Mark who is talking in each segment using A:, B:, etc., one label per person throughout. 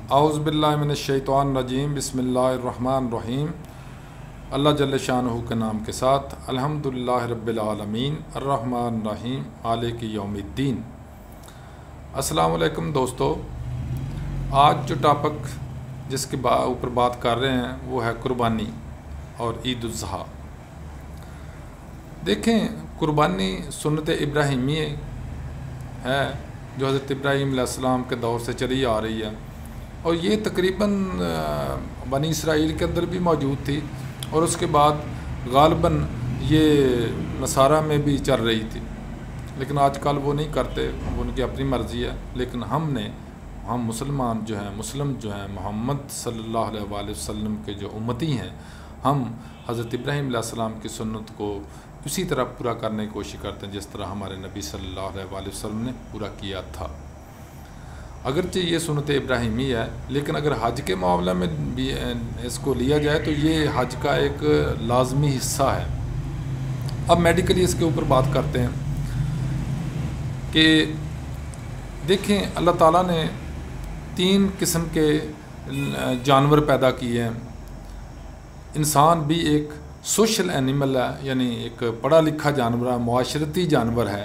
A: اعوذ باللہ من الشیطان الرجیم بسم اللہ الرحمن الرحیم۔ اللہ جل شانہ کے نام کے ساتھ الحمدللہ رب العالمین الرحمن الرحیم مالک یوم الدین۔ السلام علیکم دوستو، آج جو ٹاپک جس کے اوپر بات کر رہے ہیں وہ ہے قربانی اور عید الاضحیٰ۔ دیکھیں، قربانی سنت ابراہیمی ہے جو حضرت ابراہیم علیہ السلام کے دور سے چلی آ رہی ہے، اور یہ تقریباً بنی اسرائیل کے اندر بھی موجود تھی، اور اس کے بعد غالباً یہ نصارہ میں بھی چل رہی تھی، لیکن آج کل وہ نہیں کرتے، وہ ان کی اپنی مرضی ہے۔ لیکن ہم مسلمان جو ہیں، مسلم جو ہیں، محمد صلی اللہ علیہ وآلہ وسلم کے جو امتی ہیں، ہم حضرت ابراہیم علیہ السلام کی سنت کو اسی طرح پورا کرنے کی کوشش کرتے ہیں جس طرح ہمارے نبی صلی اللہ علیہ وآلہ وسلم نے پورا کیا تھا۔ اگرچہ یہ سنت ابراہیمی ہے، لیکن اگر حج کے معاملے میں بھی اس کو لیا جائے تو یہ حج کا ایک لازمی حصہ ہے۔ اب میڈیکلی اس کے اوپر بات کرتے ہیں کہ دیکھیں، اللہ تعالیٰ نے 3 قسم کے جانور پیدا کیے ہیں۔ انسان بھی ایک سوشل اینیمل ہے، یعنی ایک پڑھا لکھا جانور ہے، معاشرتی جانور ہے۔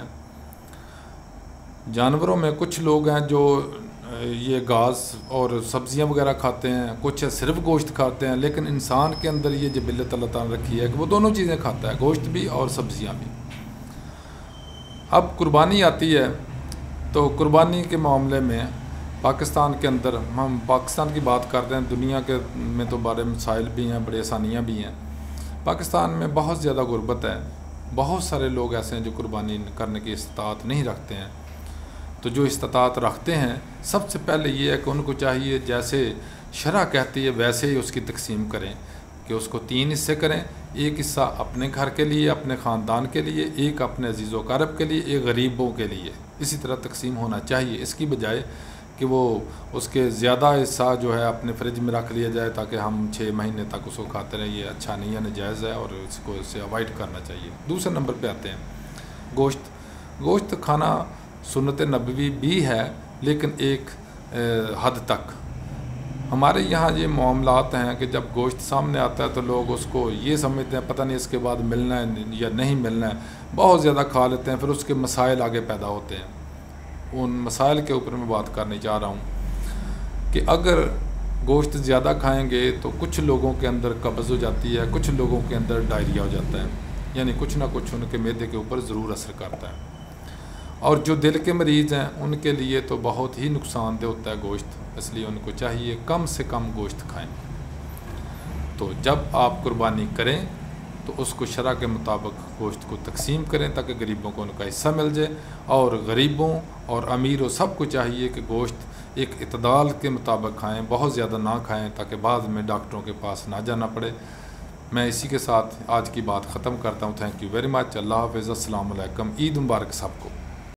A: جانوروں میں کچھ لوگ ہیں جو یہ گھاس اور سبزیاں وغیرہ کھاتے ہیں، کچھ صرف گوشت کھاتے ہیں، لیکن انسان کے اندر یہ جبلت اللہ تعالیٰ نے رکھی ہے کہ وہ دونوں چیزیں کھاتا ہے، گوشت بھی اور سبزیاں بھی۔ اب قربانی آتی ہے تو قربانی کے معاملے میں پاکستان کے اندر، ہم پاکستان کی بات کرتے ہیں، دنیا کے میں تو بڑے مسائل بھی ہیں، بڑی آسانیاں بھی ہیں۔ پاکستان میں بہت زیادہ غربت ہے، بہت سارے لوگ ایسے ہیں جو قربانی کرنے کی استطاعت نہیں رکھتے ہیں۔ تو جو استطاعت رکھتے ہیں، سب سے پہلے یہ ہے کہ ان کو چاہیے جیسے شرع کہتی ہے ویسے ہی اس کی تقسیم کریں، کہ اس کو 3 حصے کریں۔ ایک حصہ اپنے گھر کے لیے، اپنے خاندان کے لیے، ایک اپنے عزیز و اقارب کے لیے، ایک غریبوں کے لیے۔ اسی طرح تقسیم ہونا چاہیے، اس کی بجائے کہ وہ اس کے زیادہ حصہ جو ہے اپنے فریج میں رکھ لیا جائے تاکہ ہم 6 مہینے تک اس کو کھاتے رہیں۔ یہ اچھا نہیں ہے، ناجائز ہے، اور اس کو اسے اوائڈ کرنا چاہیے۔ دوسرے نمبر پہ آتے ہیں گوشت کھانا سنت نبوی بھی ہے، لیکن ایک حد تک۔ ہمارے یہاں یہ معاملات ہیں کہ جب گوشت سامنے آتا ہے تو لوگ اس کو یہ سمجھتے ہیں پتہ نہیں اس کے بعد ملنا ہے یا نہیں ملنا ہے، بہت زیادہ کھا لیتے ہیں، پھر اس کے مسائل آگے پیدا ہوتے ہیں۔ ان مسائل کے اوپر میں بات کرنے چاہ رہا ہوں کہ اگر گوشت زیادہ کھائیں گے تو کچھ لوگوں کے اندر قبض ہو جاتی ہے، کچھ لوگوں کے اندر ڈائریا ہو جاتا ہے، یعنی کچھ نہ کچھ ان کے معدے کے اوپر ضرور اثر کرتا ہے۔ اور جو دل کے مریض ہیں ان کے لیے تو بہت ہی نقصان دہ ہوتا ہے گوشت، اس لیے ان کو چاہیے کم سے کم گوشت کھائیں۔ تو جب آپ قربانی کریں تو اس کو شرع کے مطابق گوشت کو تقسیم کریں تاکہ غریبوں کو ان کا حصہ مل جائے، اور غریبوں اور امیروں سب کو چاہیے کہ گوشت ایک اعتدال کے مطابق کھائیں، بہت زیادہ نہ کھائیں تاکہ بعد میں ڈاکٹروں کے پاس نہ جانا پڑے۔ میں اسی کے ساتھ آج کی بات ختم کرتا ہوں۔ Thank you very much. اللہ حافظ۔ السلام علیکم۔ عید مبارک سب کو۔